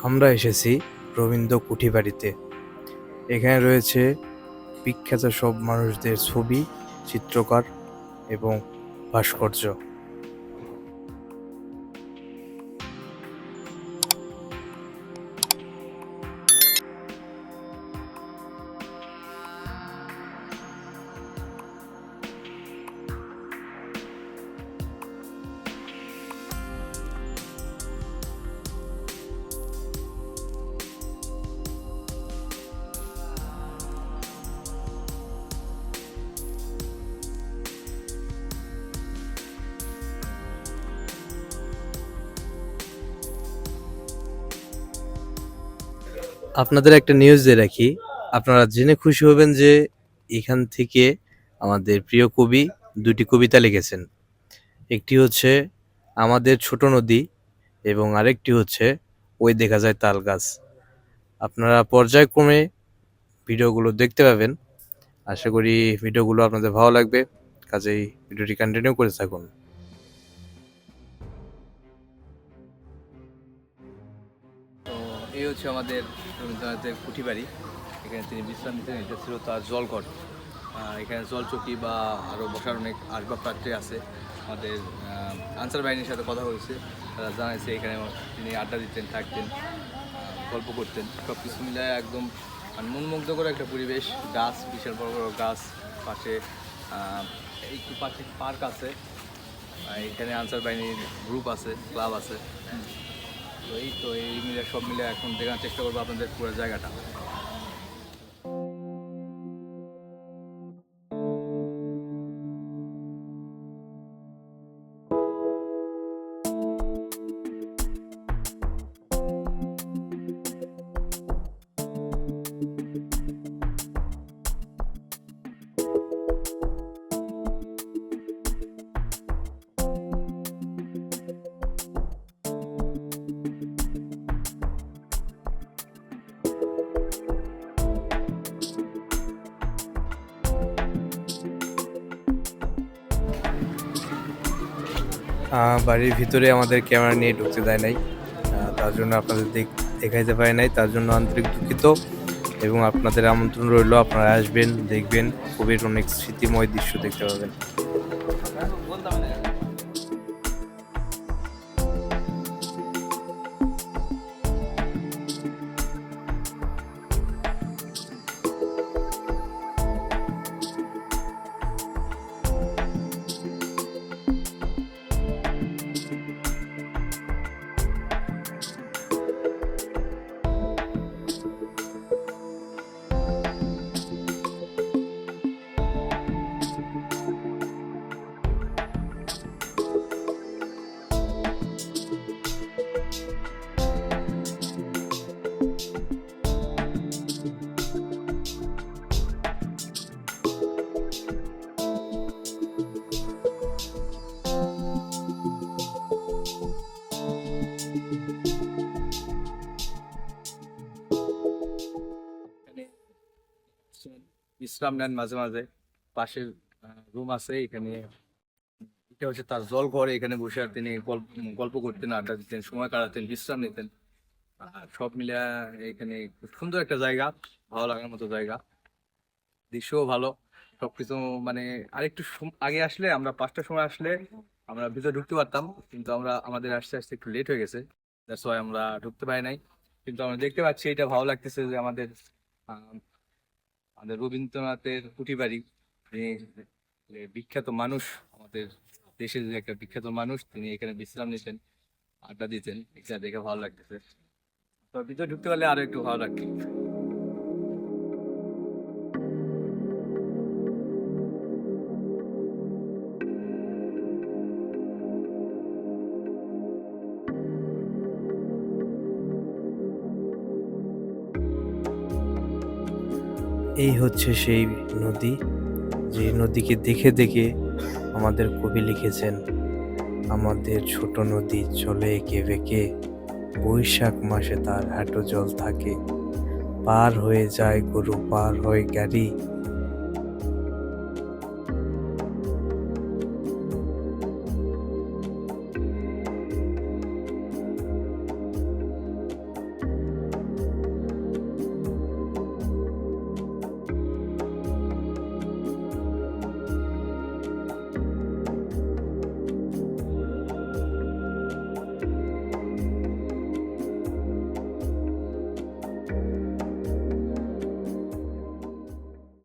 আমরা এসেছি রবীন্দ্র কুঠিবাড়িতে। এখানে রয়েছে বিখ্যাত সব মানুষদের ছবি, চিত্রকর এবং ভাস্কর্য। আপনাদের একটা নিউজ দিয়ে রাখি, আপনারা জেনে খুশি হবেন যে এখান থেকে আমাদের প্রিয় কবি দুটি কবিতা লিখেছেন। একটি হচ্ছে আমাদের ছোট নদী এবং আরেকটি হচ্ছে ওই দেখা যায় তাল গাছ। আপনারা পর্যায়ক্রমে ভিডিওগুলো দেখতে পাবেন। আশা করি ভিডিওগুলো আপনাদের ভালো লাগবে, কাজেই ভিডিওটি কন্টিনিউ করে থাকুন। তো এই হচ্ছে আমাদের রবীন্দ্রনাথের কুঠিবাড়ি। এখানে তিনি বিশ্রাম নিতেন। এটা ছিল তার জলঘর। এখানে জলচৌকি বা আরও বসার অনেক আসবাবপত্র আছে। আমাদের আনসার বাহিনীর সাথে কথা হয়েছে, তারা জানাইছে এখানে তিনি আড্ডা দিতেন, থাকতেন, গল্প করতেন। সব কিছু মিলে একদম মনমুগ্ধ করে একটা পরিবেশ। গাছ, বিশাল বড় বড় গাছ, পাশে একটু পাশে পার্ক আছে। এখানে আনসার বাহিনীর গ্রুপ আছে, ক্লাব আছে। তো এই মিলে সব মিলে এখন দেখার চেষ্টা করবো আপনাদের পুরো জায়গাটা। বাড়ির ভিতরে আমাদের ক্যামেরা নিয়ে ঢুকতে দেয় নাই, তার জন্য আপনাদের দেখাইতে পারি নাই, তার জন্য আন্তরিক দুঃখিত। এবং আপনাদের আমন্ত্রণ রইল, আপনারা আসবেন, দেখবেন, কবির অনেক স্মৃতিময় দৃশ্য দেখতে পাবেন। বিশ্রাম নেন মাঝে মাঝে। পাশের রুম আছে, এখানে এটা হচ্ছে তার জল ঘর। এখানে বসে আর তিনি গল্প করতেন, আড্ডা দিতেন, সময় কাটাতেন, বিশ্রাম নিতেন। সব মিলে এখানে খুব সুন্দর একটা জায়গা, ভালো লাগার মতো জায়গা। দৃশ্যও ভালো, সবকিছু মানে আরেকটু আগে আসলে, আমরা 5টার সময় আসলে আমরা ভিতরে ঢুকতে পারতাম, কিন্তু আমাদের আসতে আসতে একটু লেট হয়ে গেছে। দ্যাটস ওয়াই আমরা ঢুকতে পারি নাই। কিন্তু আমরা দেখতে পাচ্ছি, এটা ভালো লাগতেছে যে আমাদের আমাদের রবীন্দ্রনাথের কুঠিবাড়ি, যিনি বিখ্যাত মানুষ, আমাদের দেশের যে একটা বিখ্যাত মানুষ, তিনি এখানে বিশ্রাম নিতেন, আড্ডা দিতেন। এটা দেখে ভালো লাগতেছে। তো ভিতরে ঢুকতে পারলে আরো একটু ভালো লাগতো। এই হচ্ছে সেই নদী, যে নদীকে দেখে দেখে আমাদের কবি লিখেছেন, আমাদের ছোট নদী চলে এঁকে বেঁকে, বৈশাখ মাসে তার হাঁটু জল থাকে, পার হয়ে যায় গরু, পার হয় গাড়ি,